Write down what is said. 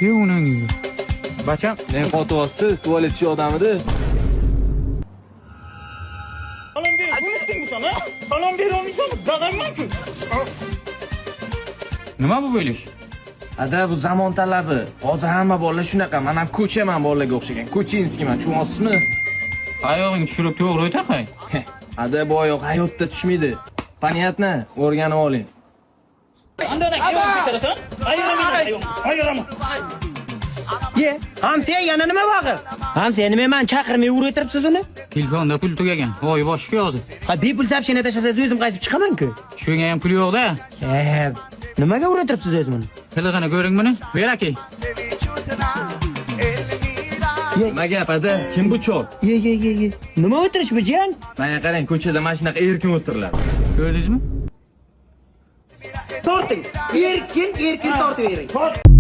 Ye unangni. Bacham, men fotovassiz, tualetchi odamida. Salom ber, unutdingmi sen, ha? Salom berolmaysanmi? Dadamman-ku. Nima bu bo'lish? Ada bu zamon talabi. Hozir hamma bolalar shunaqa. Men ham ko'chaman bolalarga o'xshagan. Ko'chinskiman, tushunasizmi? Oyog'ing tushirib to'g'ri o'taqay. Ada bu oyoq hayotda tushmaydi. Понятно? O'rganib oling. Andadan ayol bitarasan? Ayolaman. Ye, hamsa yana nima vaqi? Hamsa nima men chaqirmay o'tiribsiz uni? Telefonda pul tugagan. Voy boshqa hozir. Ha, bepul sapshina tashlasangiz o'zim qaytib chiqaman-ku. Shunga ham pul yo'q-da. Nimaga o'tiribsiz o'zimni? Qilig'ini ko'ring buni. Ber aka. Nima gap ada? Kim bu chol? Ye. Nima o'tirish bu jiyan? Mana qarang, ko'chada mana shunaqa erkin o'tirlar. Ko'rdingizmi? Torting. Erkin tortib bering.